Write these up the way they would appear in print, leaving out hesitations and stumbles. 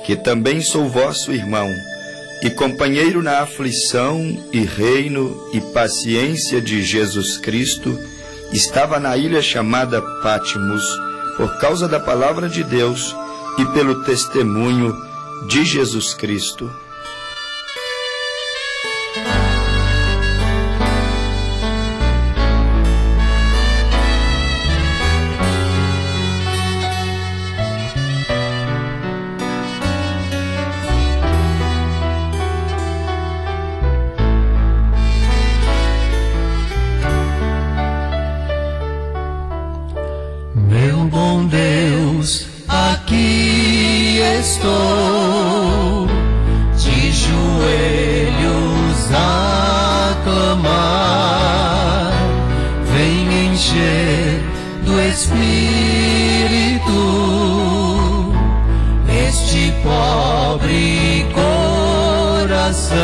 que também sou vosso irmão, e companheiro na aflição e reino e paciência de Jesus Cristo, estava na ilha chamada Patmos, por causa da palavra de Deus e pelo testemunho de Jesus Cristo. Meu bom Deus, aqui estou, de joelhos a clamar. Vem encher do Espírito este pobre coração,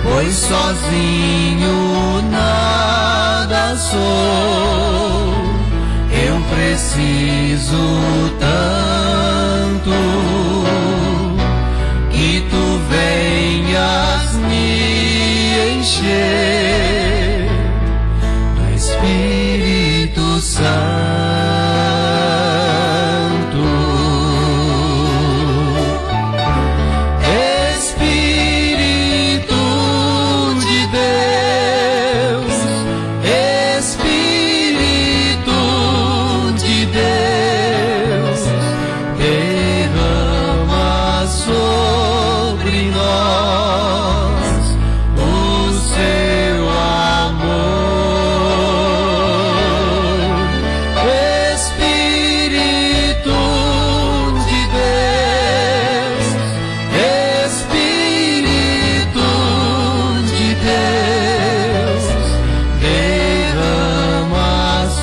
pois sozinho nada sou. Eu preciso tanto que tu venhas me encher do Espírito Santo. Espírito de Deus, Espírito de Deus, derrama sobre nós o seu amor. Espírito de Deus, Espírito de Deus, derrama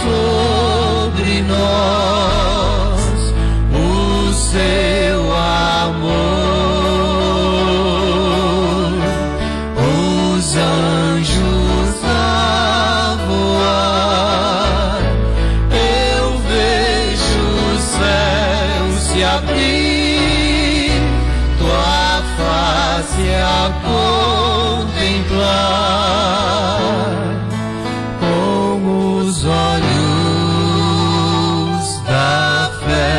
sobre nós o seu amor. Os anjos a voar, eu vejo o céu se abrir, tua face a contemplar com os olhos da fé.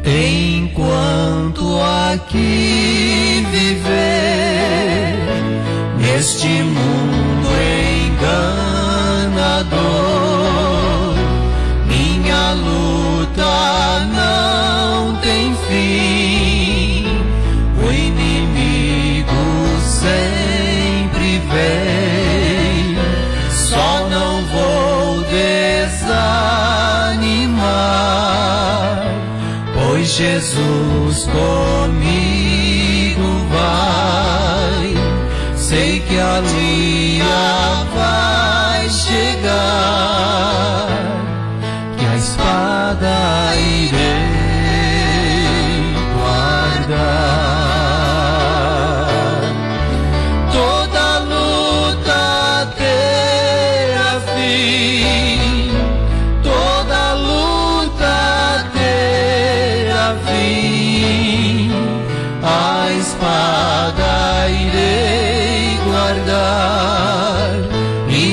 Enquanto aqui viver neste mundo enganador, minha luta não tem fim. O inimigo sempre vem, só não vou desanimar, pois Jesus comigo vai. Sei que a dia vai chegar, que a espada irei guardar. Toda luta terá fim, toda luta terá fim. A espada irei guardar, e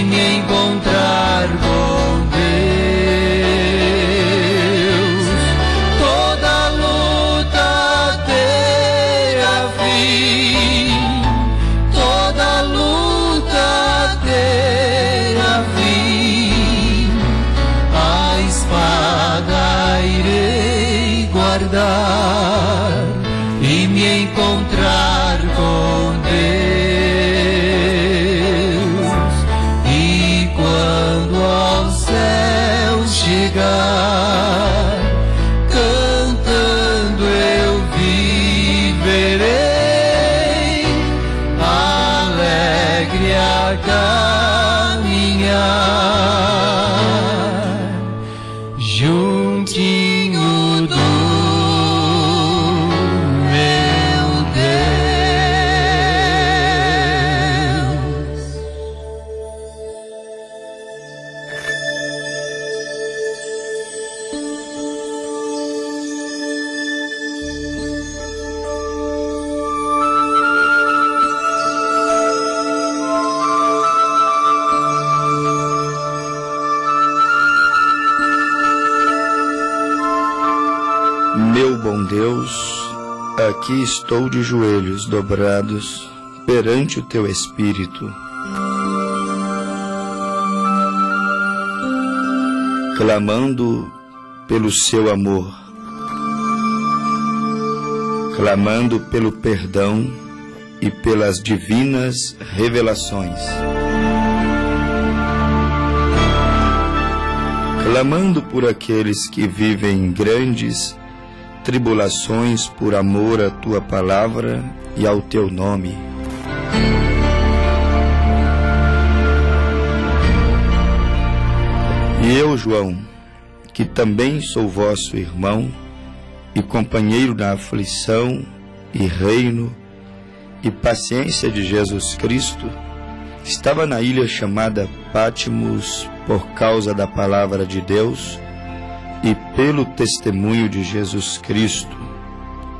a caminhar juntinho do meu Deus. Meu bom Deus, aqui estou de joelhos dobrados perante o teu Espírito, clamando pelo seu amor, clamando pelo perdão e pelas divinas revelações, clamando por aqueles que vivem grandes tribulações por amor à tua palavra e ao teu nome. E eu, João, que também sou vosso irmão e companheiro na aflição e reino e paciência de Jesus Cristo, estava na ilha chamada Patmos por causa da palavra de Deus e pelo testemunho de Jesus Cristo.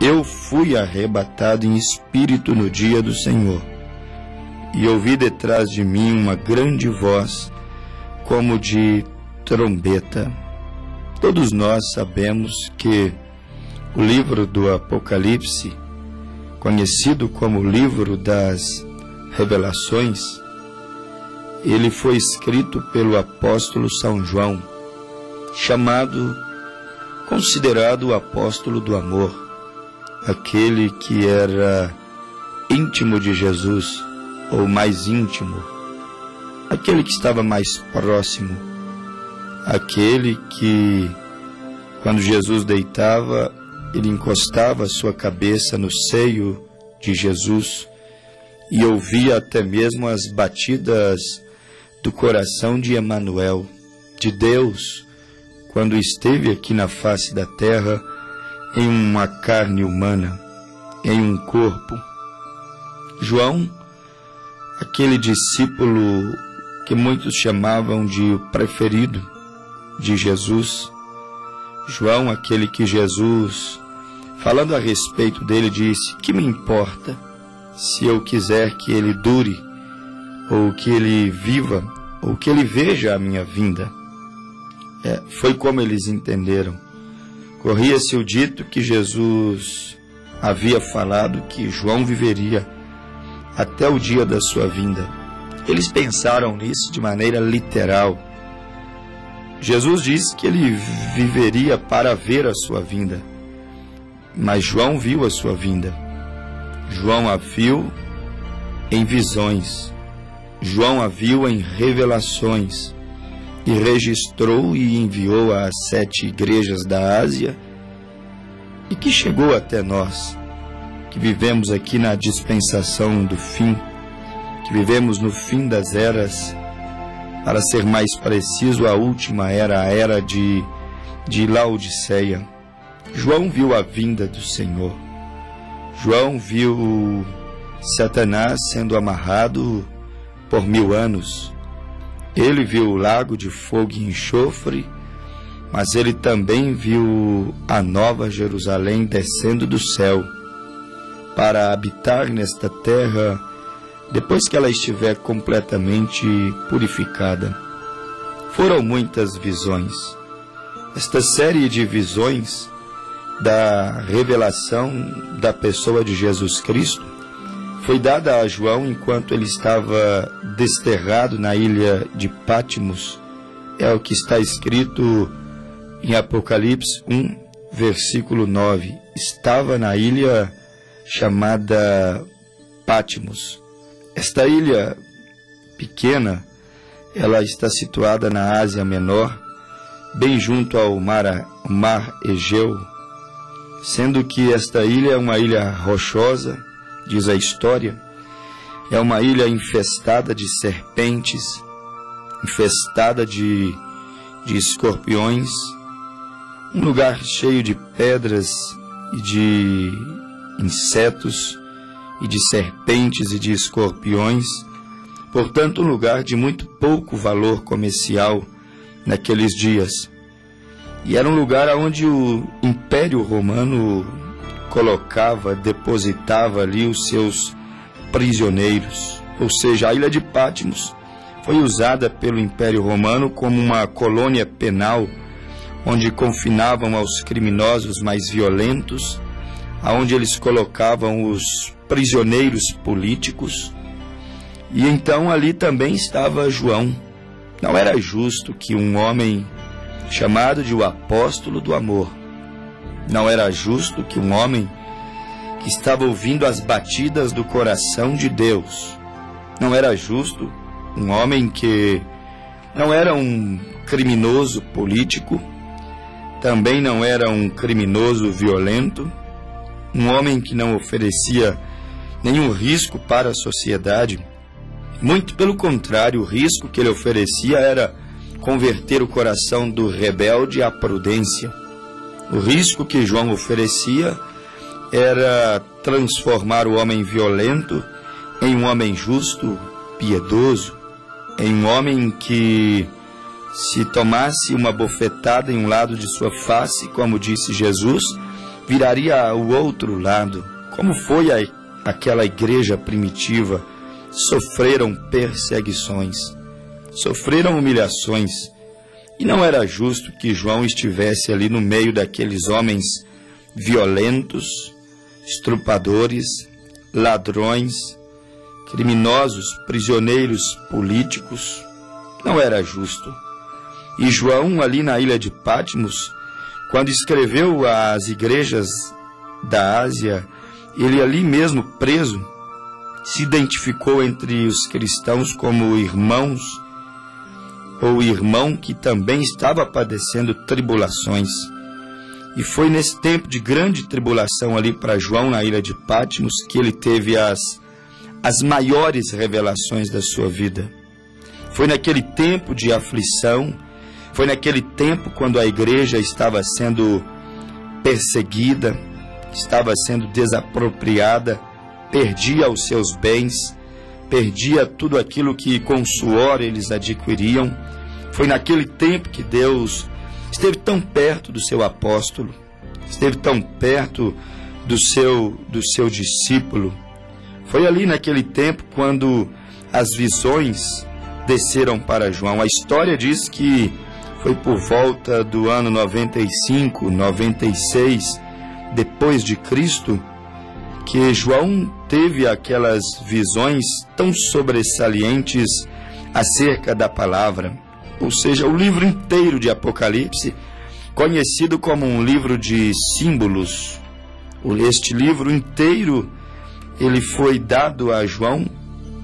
Eu fui arrebatado em espírito no dia do Senhor, e ouvi detrás de mim uma grande voz, como de trombeta. Todos nós sabemos que o livro do Apocalipse, conhecido como o livro das Revelações, ele foi escrito pelo apóstolo São João, considerado o apóstolo do amor, aquele que era íntimo de Jesus, ou mais íntimo, aquele que estava mais próximo, aquele que, quando Jesus deitava, ele encostava a sua cabeça no seio de Jesus e ouvia até mesmo as batidas do coração de Emanuel, de Deus, quando esteve aqui na face da terra, em uma carne humana, em um corpo. João, aquele discípulo que muitos chamavam de o preferido de Jesus, João, aquele que Jesus, falando a respeito dele, disse: que me importa se eu quiser que ele dure, ou que ele viva, ou que ele veja a minha vinda. Foi como eles entenderam. Corria-se o dito que Jesus havia falado que João viveria até o dia da sua vinda. Eles pensaram nisso de maneira literal. Jesus disse que ele viveria para ver a sua vinda, mas João viu a sua vinda. João a viu em visões, João a viu em revelações, e registrou e enviou às 7 igrejas da Ásia, e que chegou até nós, que vivemos aqui na dispensação do fim, que vivemos no fim das eras, para ser mais preciso, a última era, a era de Laodiceia. João viu a vinda do Senhor. João viu Satanás sendo amarrado por 1000 anos. Ele viu o lago de fogo e enxofre, mas ele também viu a nova Jerusalém descendo do céu para habitar nesta terra depois que ela estiver completamente purificada. Foram muitas visões. Esta série de visões da revelação da pessoa de Jesus Cristo foi dada a João enquanto ele estava desterrado na ilha de Patmos. É o que está escrito em Apocalipse 1, versículo 9. Estava na ilha chamada Patmos. Esta ilha pequena, ela está situada na Ásia Menor, bem junto ao mar Egeu, sendo que esta ilha é uma ilha rochosa, diz a história, É uma ilha infestada de serpentes, infestada de escorpiões, um lugar cheio de pedras e de insetos e de serpentes e de escorpiões, portanto um lugar de muito pouco valor comercial naqueles dias. E era um lugar onde o Império Romano depositava ali os seus prisioneiros, ou seja, a ilha de Patmos foi usada pelo Império Romano como uma colônia penal, onde confinavam aos criminosos mais violentos, aonde eles colocavam os prisioneiros políticos. E então ali também estava João. Não era justo que um homem chamado de o apóstolo do amor, não era justo que um homem que estava ouvindo as batidas do coração de Deus, não era justo um homem que não era um criminoso político, também não era um criminoso violento, um homem que não oferecia nenhum risco para a sociedade. Muito pelo contrário, o risco que ele oferecia era converter o coração do rebelde à prudência. O risco que João oferecia era transformar o homem violento em um homem justo, piedoso, em um homem que, se tomasse uma bofetada em um lado de sua face, como disse Jesus, viraria ao outro lado. Como foi aquela igreja primitiva? Sofreram perseguições, sofreram humilhações, e não era justo que João estivesse ali no meio daqueles homens violentos, estrupadores, ladrões, criminosos, prisioneiros políticos. Não era justo. E João, ali na ilha de Patmos, quando escreveu às igrejas da Ásia, ele ali mesmo preso, se identificou entre os cristãos como irmãos, ou irmão que também estava padecendo tribulações. E foi nesse tempo de grande tribulação ali para João, na ilha de Patmos, que ele teve as maiores revelações da sua vida. Foi naquele tempo de aflição, foi naquele tempo quando a igreja estava sendo perseguida, estava sendo desapropriada, perdia os seus bens, perdia tudo aquilo que com suor eles adquiriam. Foi naquele tempo que Deus esteve tão perto do seu apóstolo, esteve tão perto do seu discípulo. Foi ali naquele tempo quando as visões desceram para João. A história diz que foi por volta do ano 95, 96, depois de Cristo, que João teve aquelas visões tão sobressalientes acerca da palavra. Ou seja, o livro inteiro de Apocalipse, conhecido como um livro de símbolos. Este livro inteiro, ele foi dado a João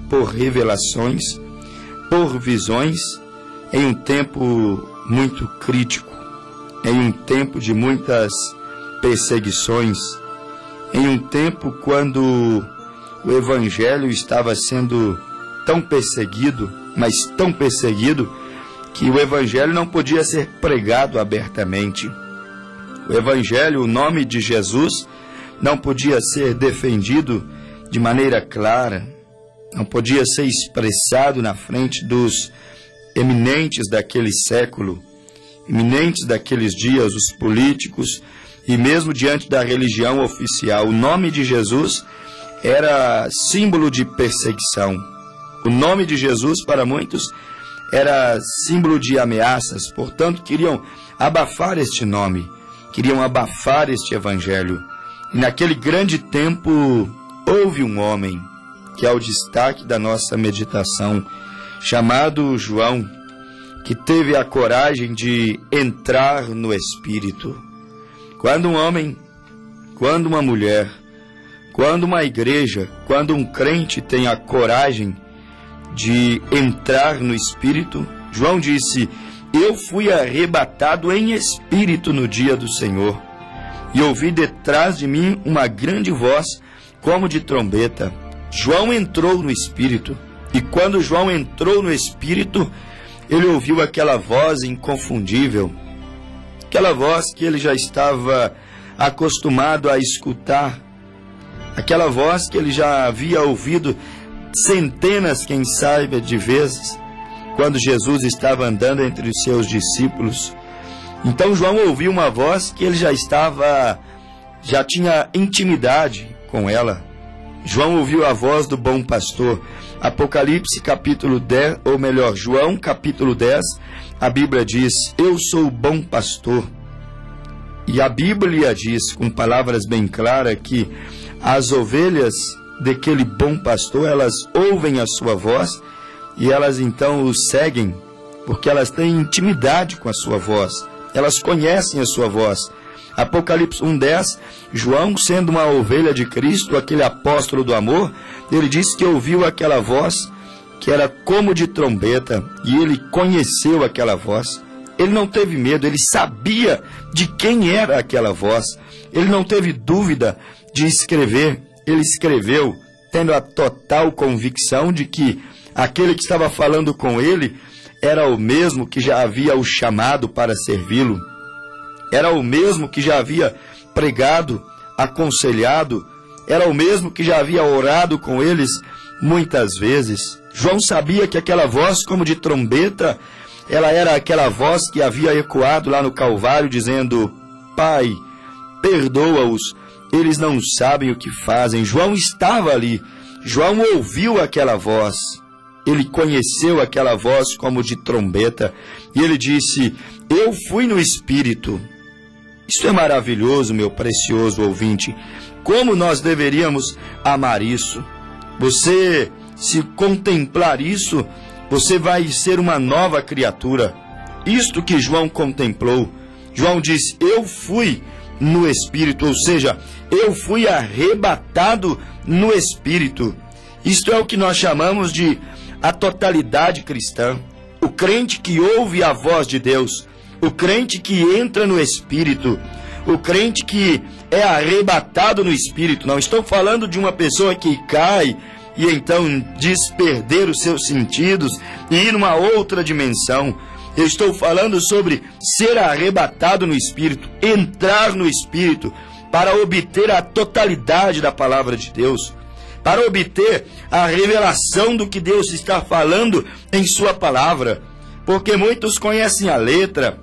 por revelações, por visões, em um tempo muito crítico, em um tempo de muitas perseguições, em um tempo quando o Evangelho estava sendo tão perseguido, mas tão perseguido, que o Evangelho não podia ser pregado abertamente. O Evangelho, o nome de Jesus, não podia ser defendido de maneira clara, não podia ser expressado na frente dos eminentes daquele século, eminentes daqueles dias, os políticos, e mesmo diante da religião oficial. O nome de Jesus era símbolo de perseguição. O nome de Jesus, para muitos, era símbolo de ameaças. Portanto, queriam abafar este nome, queriam abafar este evangelho. E naquele grande tempo, houve um homem, que é o destaque da nossa meditação, chamado João, que teve a coragem de entrar no Espírito. Quando um homem, quando uma mulher, quando uma igreja, quando um crente tem a coragem de entrar no Espírito, João disse: eu fui arrebatado em espírito no dia do Senhor, e ouvi detrás de mim uma grande voz, como de trombeta, João entrou no Espírito. E quando João entrou no Espírito, ele ouviu aquela voz inconfundível, aquela voz que ele já estava acostumado a escutar, aquela voz que ele já havia ouvido centenas, quem sabe, de vezes, quando Jesus estava andando entre os seus discípulos. Então João ouviu uma voz que ele já tinha intimidade com ela. João ouviu a voz do bom pastor. Apocalipse capítulo 10, ou melhor, João capítulo 10, a Bíblia diz: eu sou o bom pastor. E a Bíblia diz, com palavras bem claras, que as ovelhas daquele bom pastor, elas ouvem a sua voz e elas então o seguem, porque elas têm intimidade com a sua voz, elas conhecem a sua voz. Apocalipse 1:10, João, sendo uma ovelha de Cristo, aquele apóstolo do amor, ele disse que ouviu aquela voz que era como de trombeta, e ele conheceu aquela voz. Ele não teve medo, ele sabia de quem era aquela voz. Ele não teve dúvida de escrever. Ele escreveu tendo a total convicção de que aquele que estava falando com ele era o mesmo que já havia o chamado para servi-lo. Era o mesmo que já havia pregado, aconselhado, era o mesmo que já havia orado com eles muitas vezes. João sabia que aquela voz como de trombeta, ela era aquela voz que havia ecoado lá no Calvário, dizendo: Pai, perdoa-os, eles não sabem o que fazem. João estava ali, João ouviu aquela voz, ele conheceu aquela voz como de trombeta, e ele disse: eu fui no Espírito. Isso é maravilhoso, meu precioso ouvinte. Como nós deveríamos amar isso? Você, se contemplar isso, você vai ser uma nova criatura. Isto que João contemplou. João diz: eu fui no Espírito, ou seja, eu fui arrebatado no Espírito. Isto é o que nós chamamos de a totalidade cristã. O crente que ouve a voz de Deus, o crente que entra no Espírito, o crente que é arrebatado no Espírito. Não estou falando de uma pessoa que cai e então diz perder os seus sentidos e ir numa outra dimensão. Eu estou falando sobre ser arrebatado no Espírito, entrar no Espírito para obter a totalidade da palavra de Deus, para obter a revelação do que Deus está falando em sua palavra. Porque muitos conhecem a letra,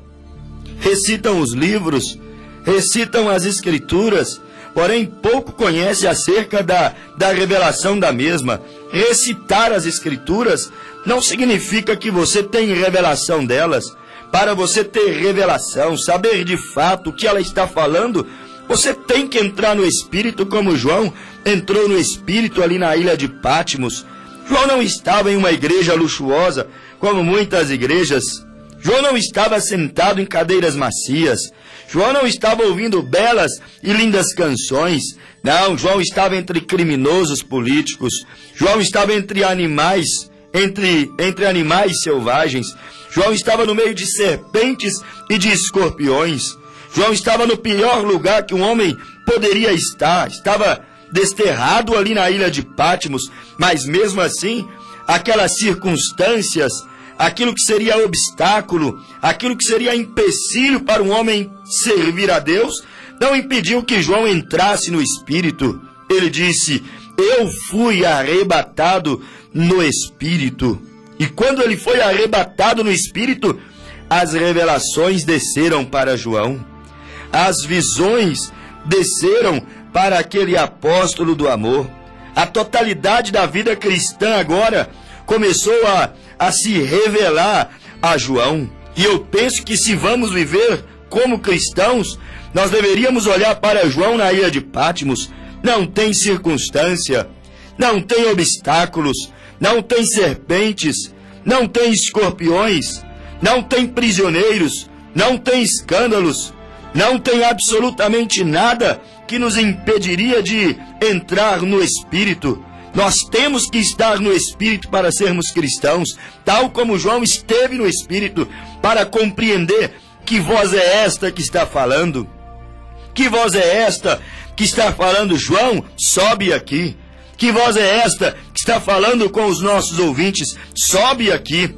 recitam os livros, recitam as escrituras, porém pouco conhecem acerca da revelação da mesma. Recitar as escrituras não significa que você tem revelação delas. Para você ter revelação, saber de fato o que ela está falando, você tem que entrar no Espírito, como João entrou no Espírito ali na ilha de Patmos. João não estava em uma igreja luxuosa, como muitas igrejas. João não estava sentado em cadeiras macias. João não estava ouvindo belas e lindas canções. Não, João estava entre criminosos políticos. João estava entre animais, entre animais selvagens. João estava no meio de serpentes e de escorpiões. João estava no pior lugar que um homem poderia estar. Estava desterrado ali na ilha de Patmos, mas mesmo assim, aquelas circunstâncias, aquilo que seria obstáculo, aquilo que seria empecilho para um homem servir a Deus, não impediu que João entrasse no Espírito. Ele disse: eu fui arrebatado no Espírito. E quando ele foi arrebatado no Espírito, as revelações desceram para João. As visões desceram para aquele apóstolo do amor. A totalidade da vida cristã agora começou a se revelar a João. E eu penso que se vamos viver como cristãos, nós deveríamos olhar para João na ilha de Patmos. Não tem circunstância, não tem obstáculos, não tem serpentes, não tem escorpiões, não tem prisioneiros, não tem escândalos, não tem absolutamente nada que nos impediria de entrar no Espírito. Nós temos que estar no Espírito para sermos cristãos, tal como João esteve no Espírito, para compreender que voz é esta que está falando. Que voz é esta que está falando? João, sobe aqui. Que voz é esta que está falando com os nossos ouvintes? Sobe aqui,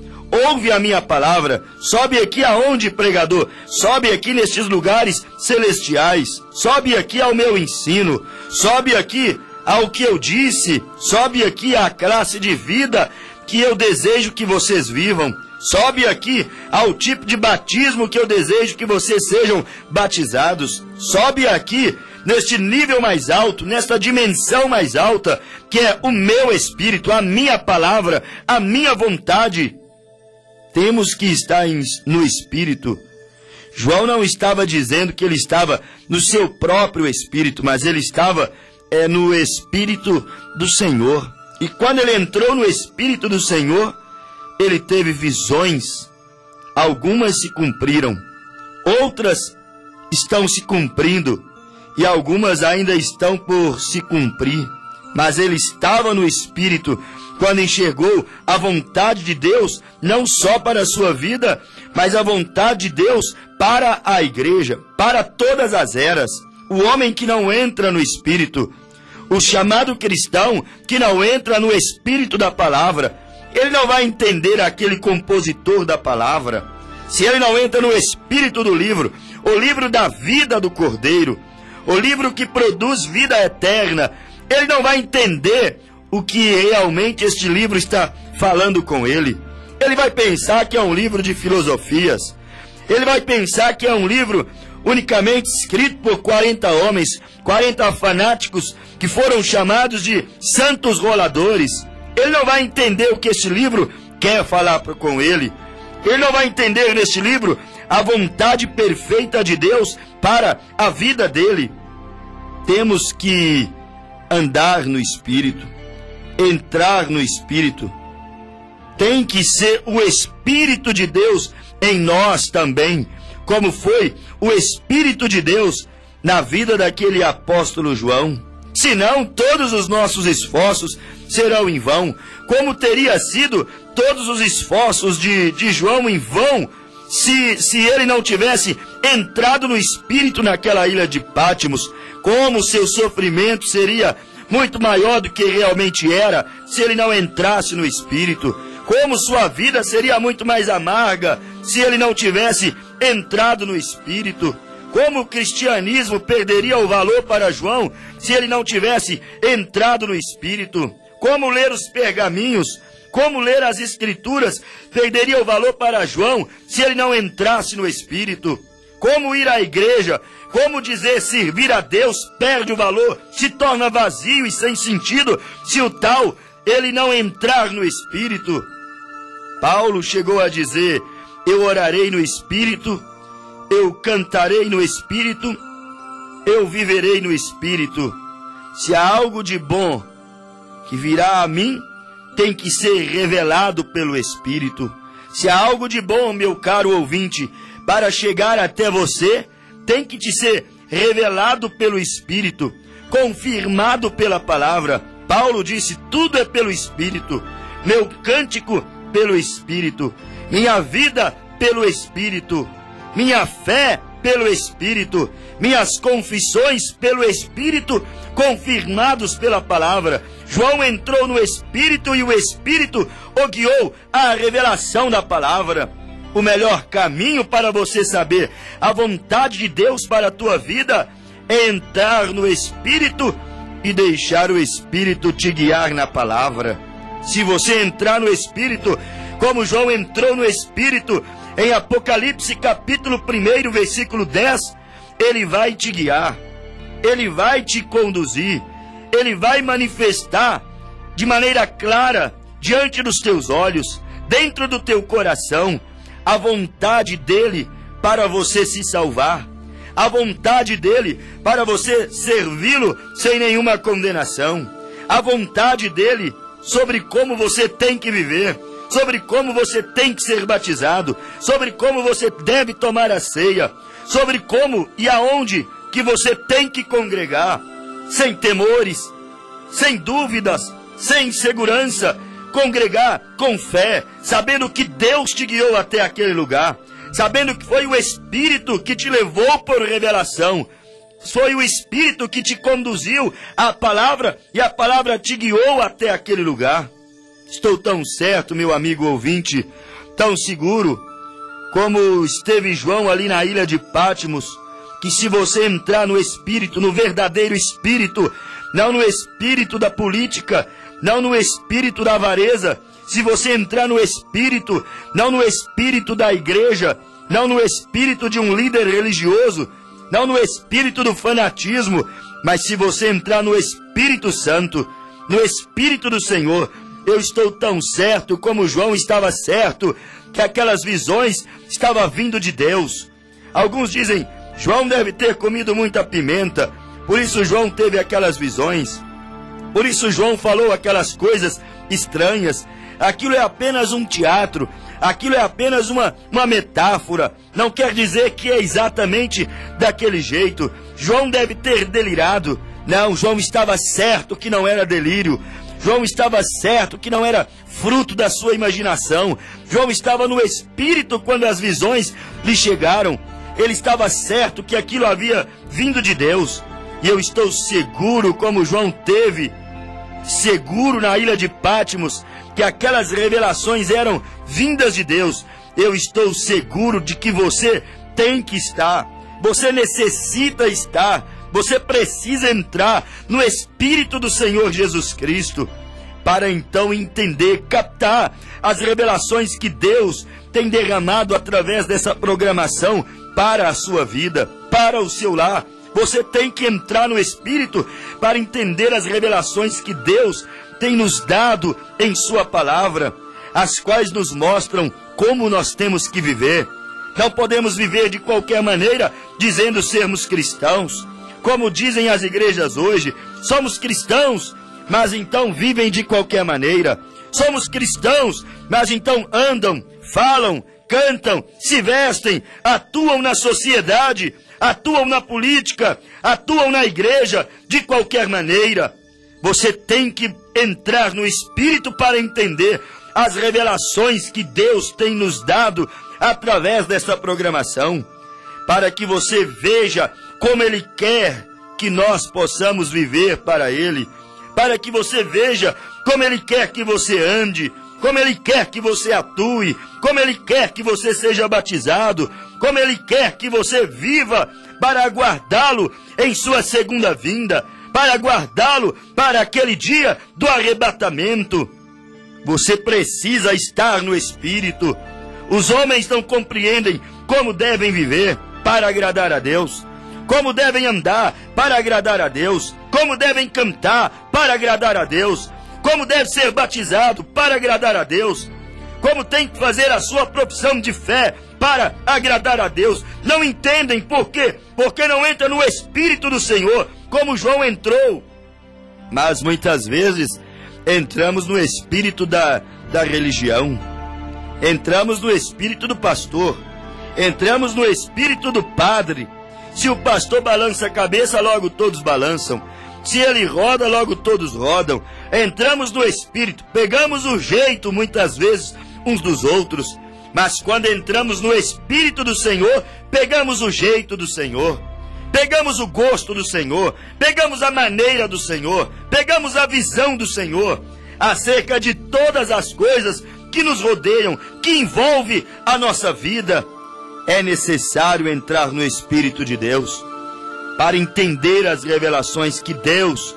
ouve a minha palavra, sobe aqui aonde, pregador? Sobe aqui nestes lugares celestiais, sobe aqui ao meu ensino, sobe aqui ao que eu disse, sobe aqui à classe de vida que eu desejo que vocês vivam, sobe aqui ao tipo de batismo que eu desejo que vocês sejam batizados, sobe aqui neste nível mais alto, nesta dimensão mais alta, que é o meu espírito, a minha palavra, a minha vontade. Temos que estar no espírito. João não estava dizendo que ele estava no seu próprio espírito, mas ele estava no espírito do Senhor. E quando ele entrou no espírito do Senhor, ele teve visões. Algumas se cumpriram, outras estão se cumprindo, e algumas ainda estão por se cumprir. Mas ele estava no Espírito quando enxergou a vontade de Deus, não só para a sua vida, mas a vontade de Deus para a igreja, para todas as eras. O homem que não entra no Espírito, o chamado cristão que não entra no Espírito da palavra, ele não vai entender aquele compositor da palavra. Se ele não entra no Espírito do livro, o livro da vida do Cordeiro, o livro que produz vida eterna, ele não vai entender o que realmente este livro está falando com ele. Ele vai pensar que é um livro de filosofias. Ele vai pensar que é um livro unicamente escrito por 40 homens, 40 fanáticos que foram chamados de santos roladores. Ele não vai entender o que este livro quer falar com ele. Ele não vai entender neste livro a vontade perfeita de Deus para a vida dele. Temos que andar no Espírito, entrar no Espírito. Tem que ser o Espírito de Deus em nós também, como foi o Espírito de Deus na vida daquele apóstolo João. Senão, todos os nossos esforços serão em vão, como teria sido todos os esforços de João em vão, se ele não tivesse entrado no Espírito naquela ilha de Pátimos. Como seu sofrimento seria muito maior do que realmente era se ele não entrasse no Espírito. Como sua vida seria muito mais amarga se ele não tivesse entrado no Espírito. Como o cristianismo perderia o valor para João se ele não tivesse entrado no Espírito. Como ler os pergaminhos, como ler as Escrituras perderia o valor para João se ele não entrasse no Espírito. Como ir à igreja, como dizer servir a Deus perde o valor, se torna vazio e sem sentido se o tal ele não entrar no Espírito. Paulo chegou a dizer: eu orarei no Espírito, eu cantarei no Espírito, eu viverei no Espírito. Se há algo de bom que virá a mim, tem que ser revelado pelo Espírito. Se há algo de bom, meu caro ouvinte, para chegar até você, tem que te ser revelado pelo Espírito, confirmado pela palavra. Paulo disse: tudo é pelo Espírito, meu cântico pelo Espírito, minha vida pelo Espírito, minha fé pelo Espírito, minhas confissões pelo Espírito, confirmados pela palavra. João entrou no Espírito e o Espírito o guiou à revelação da palavra. O melhor caminho para você saber a vontade de Deus para a tua vida é entrar no Espírito e deixar o Espírito te guiar na palavra. Se você entrar no Espírito, como João entrou no Espírito, em Apocalipse capítulo 1, versículo 10, ele vai te guiar, ele vai te conduzir, ele vai manifestar de maneira clara diante dos teus olhos, dentro do teu coração, a vontade dele para você se salvar, a vontade dele para você servi-lo sem nenhuma condenação, a vontade dele sobre como você tem que viver, sobre como você tem que ser batizado, sobre como você deve tomar a ceia, sobre como e aonde que você tem que congregar, sem temores, sem dúvidas, sem insegurança, congregar com fé, sabendo que Deus te guiou até aquele lugar, sabendo que foi o Espírito que te levou por revelação, Foi o Espírito que te conduziu à palavra e a palavra te guiou até aquele lugar. Estou tão certo, meu amigo ouvinte, tão seguro, como esteve João ali na ilha de Patmos, que se você entrar no Espírito, no verdadeiro Espírito, não no espírito da política, não no espírito da avareza, se você entrar no Espírito, não no espírito da igreja, não no espírito de um líder religioso, não no espírito do fanatismo, mas se você entrar no Espírito Santo, no Espírito do Senhor, eu estou tão certo como João estava certo, que aquelas visões estavam vindo de Deus. Alguns dizem, João deve ter comido muita pimenta, por isso João teve aquelas visões, por isso João falou aquelas coisas estranhas. Aquilo é apenas um teatro, aquilo é apenas uma metáfora, não quer dizer que é exatamente daquele jeito. João deve ter delirado. Não, João estava certo que não era delírio. João estava certo que não era fruto da sua imaginação. João estava no Espírito quando as visões lhe chegaram. Ele estava certo que aquilo havia vindo de Deus. E eu estou seguro, como João teve, seguro na ilha de Patmos, que aquelas revelações eram vindas de Deus. Eu estou seguro de que você tem que estar, você necessita estar, você precisa entrar no Espírito do Senhor Jesus Cristo, para então entender, captar as revelações que Deus tem derramado através dessa programação para a sua vida, para o seu lar. Você tem que entrar no Espírito para entender as revelações que Deus tem nos dado em sua palavra, as quais nos mostram como nós temos que viver. Não podemos viver de qualquer maneira dizendo sermos cristãos. Como dizem as igrejas hoje, somos cristãos, mas então vivem de qualquer maneira. Somos cristãos, mas então andam, falam, cantam, se vestem, atuam na sociedade, atuam na política, atuam na igreja, de qualquer maneira. Você tem que entrar no Espírito para entender as revelações que Deus tem nos dado através dessa programação, para que você veja como Ele quer que nós possamos viver para Ele, para que você veja como Ele quer que você ande, como Ele quer que você atue, como Ele quer que você seja batizado, como Ele quer que você viva para aguardá-lo em sua segunda vinda, para aguardá-lo para aquele dia do arrebatamento. Você precisa estar no Espírito. Os homens não compreendem como devem viver para agradar a Deus, como devem andar para agradar a Deus, como devem cantar para agradar a Deus, como deve ser batizado para agradar a Deus, como tem que fazer a sua profissão de fé para agradar a Deus. Não entendem por quê? Porque não entra no Espírito do Senhor, como João entrou. Mas muitas vezes entramos no espírito da religião, entramos no espírito do pastor, entramos no espírito do padre. Se o pastor balança a cabeça, logo todos balançam. Se ele roda, logo todos rodam. Entramos no Espírito, pegamos o jeito, muitas vezes, uns dos outros. Mas quando entramos no Espírito do Senhor, pegamos o jeito do Senhor. Pegamos o gosto do Senhor. Pegamos a maneira do Senhor. Pegamos a visão do Senhor acerca de todas as coisas que nos rodeiam, que envolve a nossa vida. É necessário entrar no Espírito de Deus para entender as revelações que Deus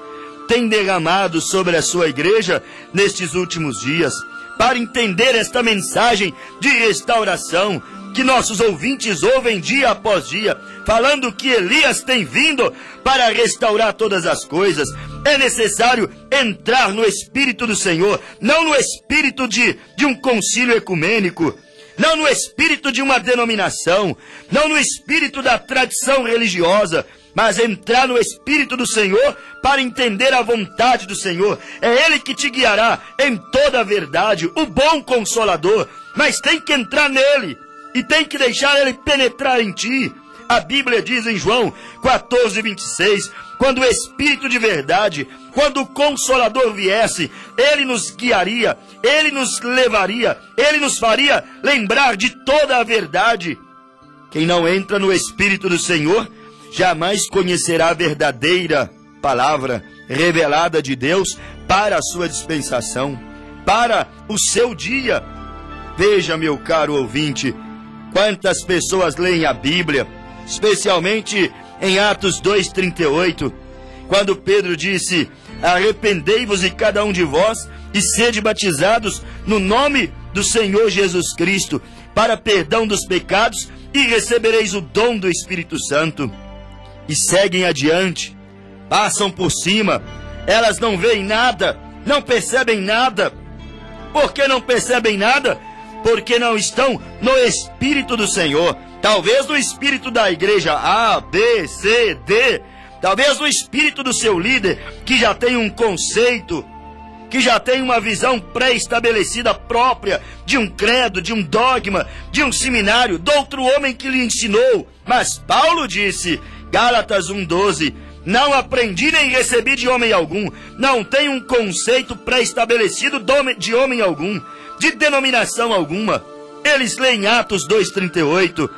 tem derramado sobre a sua igreja nestes últimos dias, para entender esta mensagem de restauração que nossos ouvintes ouvem dia após dia, falando que Elias tem vindo para restaurar todas as coisas. É necessário entrar no Espírito do Senhor, não no espírito de um concílio ecumênico, não no espírito de uma denominação, não no espírito da tradição religiosa, mas entrar no Espírito do Senhor para entender a vontade do Senhor. É Ele que te guiará em toda a verdade, o bom Consolador. Mas tem que entrar nele e tem que deixar Ele penetrar em ti. A Bíblia diz em João 14:26, quando o Espírito de verdade, quando o Consolador viesse, Ele nos guiaria, Ele nos levaria, Ele nos faria lembrar de toda a verdade. Quem não entra no Espírito do Senhor jamais conhecerá a verdadeira palavra revelada de Deus para a sua dispensação, para o seu dia. Veja, meu caro ouvinte, quantas pessoas leem a Bíblia, especialmente em Atos 2:38, quando Pedro disse: arrependei-vos e cada um de vós e sede batizados no nome do Senhor Jesus Cristo para perdão dos pecados e recebereis o dom do Espírito Santo. E seguem adiante, passam por cima, elas não veem nada, não percebem nada. Por que não percebem nada? Porque não estão no Espírito do Senhor. Talvez no espírito da igreja A, B, C, D. Talvez no espírito do seu líder, que já tem um conceito, que já tem uma visão pré-estabelecida própria de um credo, de um dogma, de um seminário, de outro homem que lhe ensinou. Mas Paulo disse, Gálatas 1:12, não aprendi nem recebi de homem algum, não tenho um conceito pré-estabelecido de homem algum, de denominação alguma. Eles leem Atos 2:38,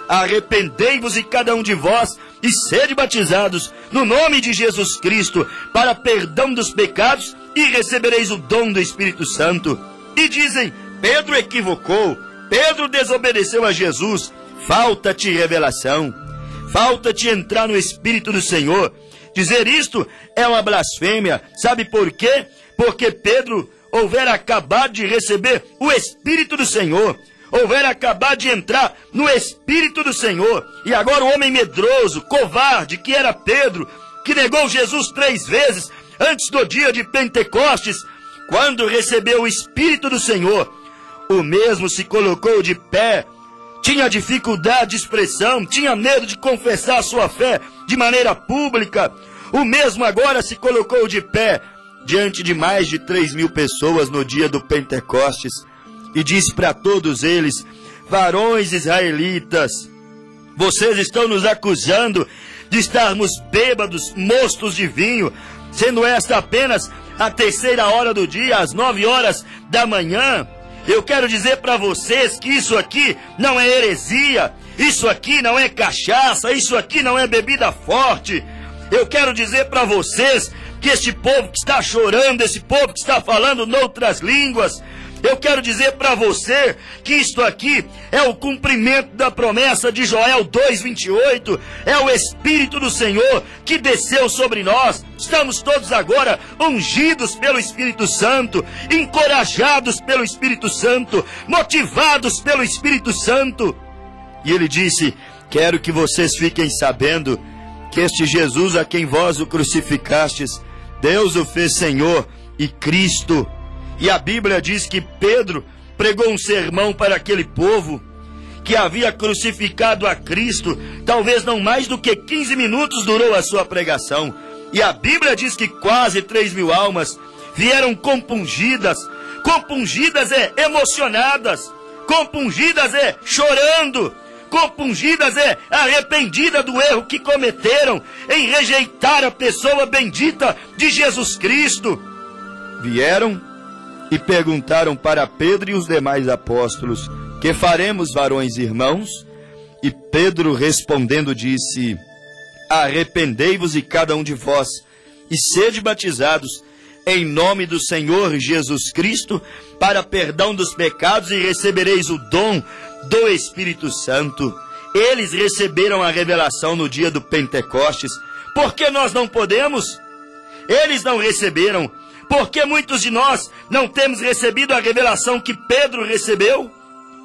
arrependei-vos e cada um de vós e sede batizados no nome de Jesus Cristo para perdão dos pecados e recebereis o dom do Espírito Santo. E dizem, Pedro equivocou, Pedro desobedeceu a Jesus. Falta-te revelação, falta-te entrar no Espírito do Senhor. Dizer isto é uma blasfêmia. Sabe por quê? Porque Pedro houvera acabado de receber o Espírito do Senhor, houvera acabado de entrar no Espírito do Senhor, e agora o homem medroso, covarde, que era Pedro, que negou Jesus 3 vezes antes do dia de Pentecostes, quando recebeu o Espírito do Senhor, o mesmo se colocou de pé, tinha dificuldade de expressão, tinha medo de confessar a sua fé de maneira pública. O mesmo agora se colocou de pé diante de mais de 3.000 pessoas no dia do Pentecostes e disse para todos eles, varões israelitas, vocês estão nos acusando de estarmos bêbados, mostos de vinho, sendo esta apenas a 3ª hora do dia, às 9 horas da manhã. Eu quero dizer para vocês que isso aqui não é heresia, isso aqui não é cachaça, isso aqui não é bebida forte. Eu quero dizer para vocês que este povo que está chorando, esse povo que está falando noutras línguas, eu quero dizer para você que isto aqui é o cumprimento da promessa de Joel 2:28, é o Espírito do Senhor que desceu sobre nós. Estamos todos agora ungidos pelo Espírito Santo, encorajados pelo Espírito Santo, motivados pelo Espírito Santo. E ele disse, quero que vocês fiquem sabendo que este Jesus a quem vós o crucificastes, Deus o fez Senhor e Cristo. E a Bíblia diz que Pedro pregou um sermão para aquele povo que havia crucificado a Cristo. Talvez não mais do que 15 minutos durou a sua pregação. E a Bíblia diz que quase 3.000 almas vieram compungidas. Compungidas é emocionadas. Compungidas é chorando. Compungidas é arrependida do erro que cometeram em rejeitar a pessoa bendita de Jesus Cristo. Vieram e perguntaram para Pedro e os demais apóstolos, que faremos, varões irmãos? E Pedro respondendo disse, arrependei-vos e cada um de vós, e sede batizados em nome do Senhor Jesus Cristo, para perdão dos pecados, e recebereis o dom do Espírito Santo. Eles receberam a revelação no dia do Pentecostes. Por que nós não podemos? Eles não receberam. Por que muitos de nós não temos recebido a revelação que Pedro recebeu?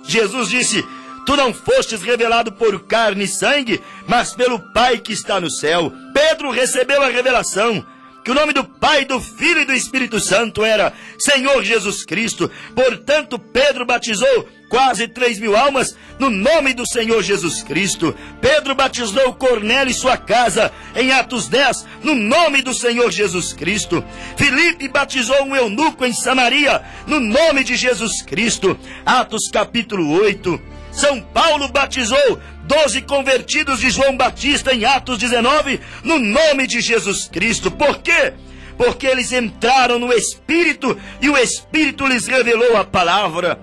Jesus disse, tu não fostes revelado por carne e sangue, mas pelo Pai que está no céu. Pedro recebeu a revelação que o nome do Pai, do Filho e do Espírito Santo era Senhor Jesus Cristo. Portanto, Pedro batizou quase 3.000 almas no nome do Senhor Jesus Cristo. Pedro batizou Cornélio e sua casa em Atos 10 no nome do Senhor Jesus Cristo. Filipe batizou um eunuco em Samaria no nome de Jesus Cristo. Atos capítulo 8. São Paulo batizou 12 convertidos de João Batista em Atos 19 no nome de Jesus Cristo. Por quê? Porque eles entraram no Espírito e o Espírito lhes revelou a palavra.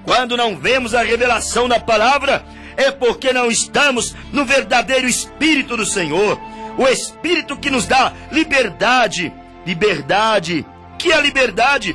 Quando não vemos a revelação da palavra, é porque não estamos no verdadeiro Espírito do Senhor. O Espírito que nos dá liberdade. Liberdade. Que é liberdade?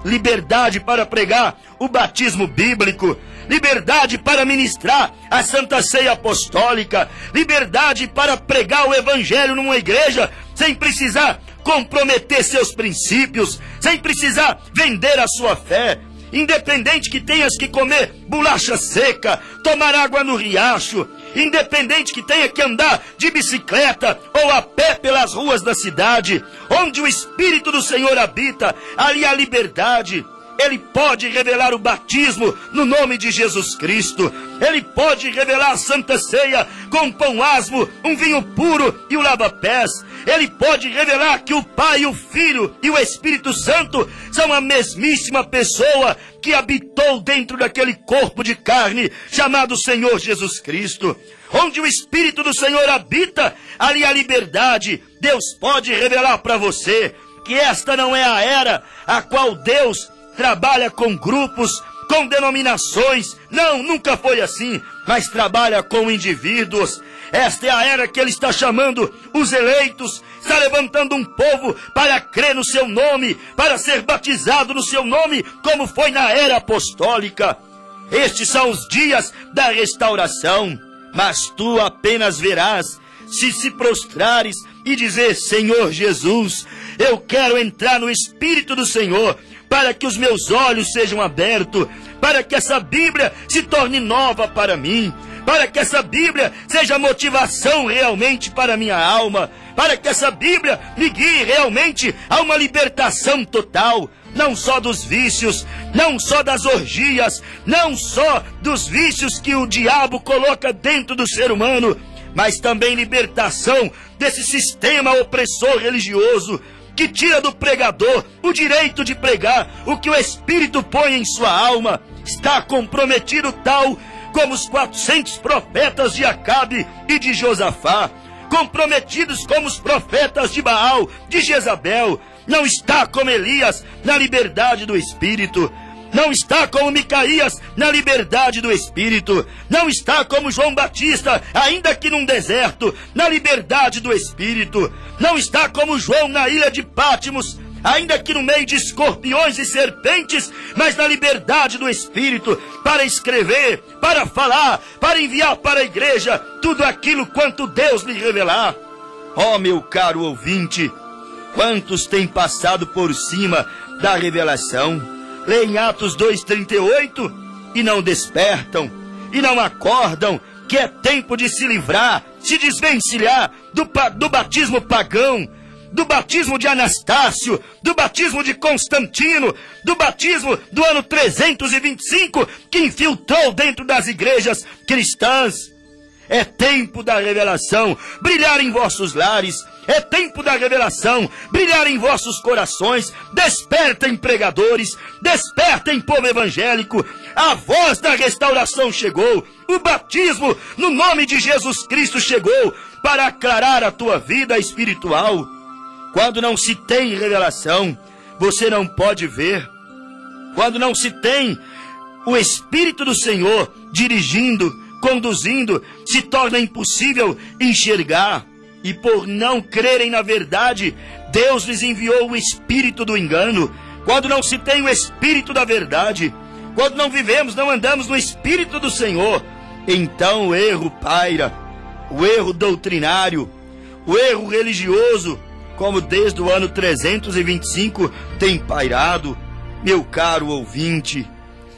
Liberdade para pregar o batismo bíblico. Liberdade para ministrar a Santa Ceia Apostólica. Liberdade para pregar o Evangelho numa igreja sem precisar comprometer seus princípios, sem precisar vender a sua fé. Independente que tenhas que comer bolacha seca, tomar água no riacho, independente que tenha que andar de bicicleta ou a pé pelas ruas da cidade, onde o Espírito do Senhor habita, ali há liberdade. Ele pode revelar o batismo no nome de Jesus Cristo. Ele pode revelar a Santa Ceia com pão asmo, um vinho puro e o lava-pés. Ele pode revelar que o Pai, o Filho e o Espírito Santo são a mesmíssima pessoa que habitou dentro daquele corpo de carne chamado Senhor Jesus Cristo. Onde o Espírito do Senhor habita, ali há liberdade. Deus pode revelar para você que esta não é a era a qual Deus trabalha com grupos, com denominações. Não, nunca foi assim, mas trabalha com indivíduos. Esta é a era que Ele está chamando os eleitos, está levantando um povo para crer no seu nome, para ser batizado no seu nome, como foi na era apostólica. Estes são os dias da restauração, mas tu apenas verás se prostrares e dizer: Senhor Jesus, eu quero entrar no Espírito do Senhor, para que os meus olhos sejam abertos, para que essa Bíblia se torne nova para mim, para que essa Bíblia seja motivação realmente para a minha alma, para que essa Bíblia me guie realmente a uma libertação total, não só dos vícios, não só das orgias, não só dos vícios que o diabo coloca dentro do ser humano, mas também libertação desse sistema opressor religioso, que tira do pregador o direito de pregar o que o Espírito põe em sua alma. Está comprometido tal como os 400 profetas de Acabe e de Josafá, comprometidos como os profetas de Baal, de Jezabel. Não está como Elias na liberdade do Espírito. Não está como Micaías na liberdade do Espírito. Não está como João Batista, ainda que num deserto, na liberdade do Espírito. Não está como João na ilha de Pátimos, ainda que no meio de escorpiões e serpentes, mas na liberdade do Espírito, para escrever, para falar, para enviar para a igreja tudo aquilo quanto Deus lhe revelar. Ó, meu caro ouvinte, quantos têm passado por cima da revelação? Leem Atos 2,38 e não despertam, e não acordam que é tempo de se livrar, se desvencilhar do batismo pagão, do batismo de Anastácio, do batismo de Constantino, do batismo do ano 325 que infiltrou dentro das igrejas cristãs. É tempo da revelação brilhar em vossos lares. É tempo da revelação brilhar em vossos corações. Despertem, pregadores. Despertem, povo evangélico. A voz da restauração chegou. O batismo no nome de Jesus Cristo chegou para aclarar a tua vida espiritual. Quando não se tem revelação, você não pode ver. Quando não se tem o Espírito do Senhor dirigindo, conduzindo, se torna impossível enxergar. E por não crerem na verdade, Deus lhes enviou o espírito do engano. Quando não se tem o espírito da verdade, quando não vivemos, não andamos no Espírito do Senhor, então o erro paira, o erro doutrinário, o erro religioso, como desde o ano 325 tem pairado. Meu caro ouvinte,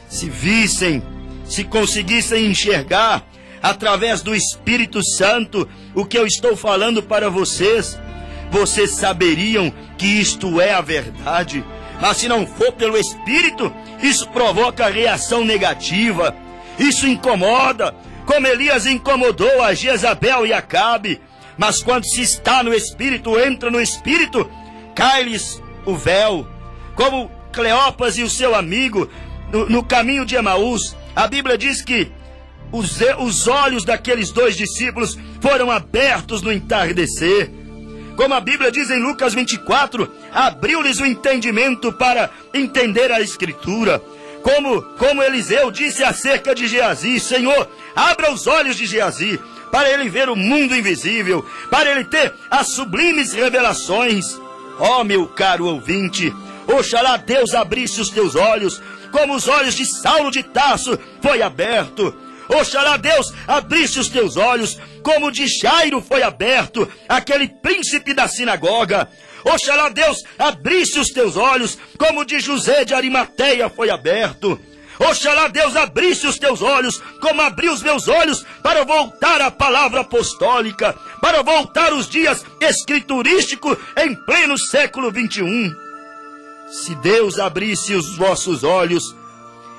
se vissem, se conseguissem enxergar através do Espírito Santo o que eu estou falando para vocês, vocês saberiam que isto é a verdade. Mas se não for pelo Espírito, isso provoca reação negativa, isso incomoda, como Elias incomodou a Jezabel e Acabe. Mas quando se está no Espírito, entra no Espírito, cai-lhes o véu. Como Cleopas e o seu amigo no caminho de Emaús, a Bíblia diz que os olhos daqueles dois discípulos foram abertos no entardecer. Como a Bíblia diz em Lucas 24, abriu-lhes o entendimento para entender a Escritura. Como Eliseu disse acerca de Geazi: Senhor, abra os olhos de Geazi, para ele ver o mundo invisível, para ele ter as sublimes revelações. Ó, meu caro ouvinte, oxalá Deus abrisse os teus olhos, como os olhos de Saulo de Tarso foi aberto. Oxalá Deus abrisse os teus olhos, como o de Jairo foi aberto, aquele príncipe da sinagoga. Oxalá Deus abrisse os teus olhos, como o de José de Arimateia foi aberto. Oxalá Deus abrisse os teus olhos, como abriu os meus olhos, para voltar à palavra apostólica, para voltar os dias escriturísticos em pleno século 21. Se Deus abrisse os vossos olhos,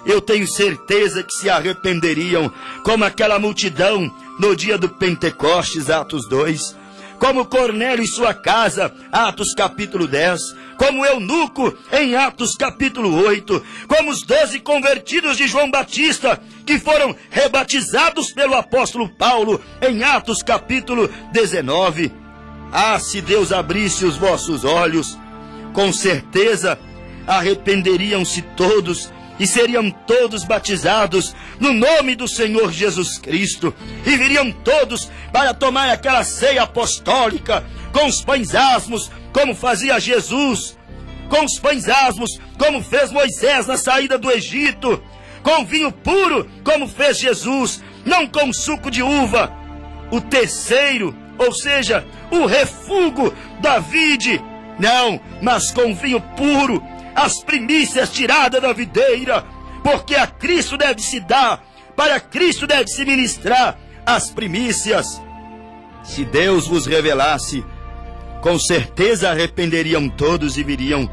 eu tenho certeza que se arrependeriam, como aquela multidão no dia do Pentecostes, Atos 2, como Cornélio e sua casa, Atos capítulo 10, como eunuco em Atos capítulo 8, como os 12 convertidos de João Batista, que foram rebatizados pelo apóstolo Paulo em Atos capítulo 19. Ah, se Deus abrisse os vossos olhos, com certeza arrependeriam-se todos e seriam todos batizados no nome do Senhor Jesus Cristo, e viriam todos para tomar aquela ceia apostólica com os pães asmos, como fazia Jesus, com os pães asmos, como fez Moisés na saída do Egito, com vinho puro, como fez Jesus, não com suco de uva, o terceiro, ou seja, o refúgio da vide, não, mas com vinho puro, as primícias tiradas da videira, porque a Cristo deve se dar, para Cristo deve se ministrar as primícias. Se Deus vos revelasse, com certeza arrependeriam todos e viriam,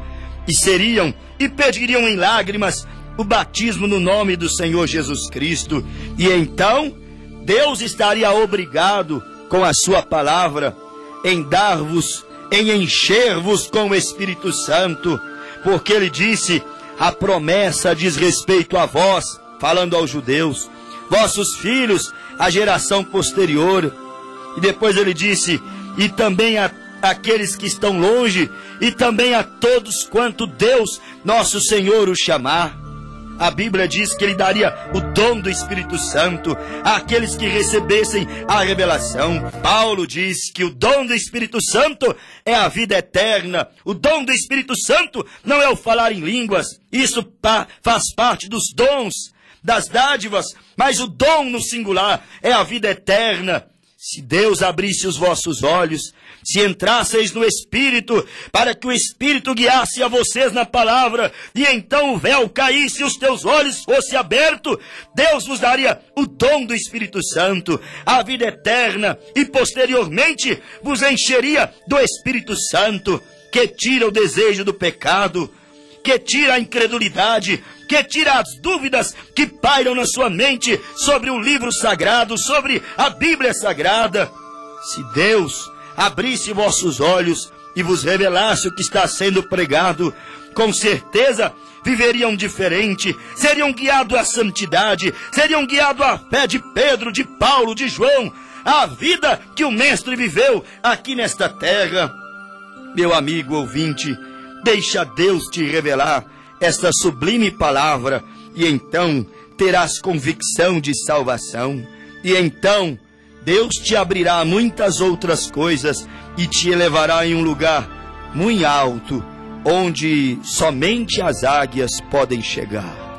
e seriam, e pediriam em lágrimas o batismo no nome do Senhor Jesus Cristo, e então Deus estaria obrigado, com a sua palavra, em dar-vos, em encher-vos com o Espírito Santo, porque ele disse: a promessa diz respeito a vós, falando aos judeus, vossos filhos, a geração posterior. E depois ele disse: e também a aqueles que estão longe, e também a todos quanto Deus, nosso Senhor, o chamar. A Bíblia diz que ele daria o dom do Espírito Santo àqueles que recebessem a revelação. Paulo diz que o dom do Espírito Santo é a vida eterna. O dom do Espírito Santo não é o falar em línguas. Isso faz parte dos dons, das dádivas, mas o dom no singular é a vida eterna. Se Deus abrisse os vossos olhos, se entrasseis no Espírito, para que o Espírito guiasse a vocês na palavra, e então o véu caísse e os teus olhos fosse aberto, Deus vos daria o dom do Espírito Santo, a vida eterna, e posteriormente vos encheria do Espírito Santo, que tira o desejo do pecado, que tira a incredulidade, que tira as dúvidas que pairam na sua mente sobre o livro sagrado, sobre a Bíblia Sagrada. Se Deus abrisse vossos olhos e vos revelasse o que está sendo pregado, com certeza viveriam diferente, seriam guiados à santidade, seriam guiados à fé de Pedro, de Paulo, de João, à vida que o Mestre viveu aqui nesta terra. Meu amigo ouvinte, deixa Deus te revelar esta sublime palavra, e então terás convicção de salvação, e então Deus te abrirá muitas outras coisas e te elevará em um lugar muito alto, onde somente as águias podem chegar.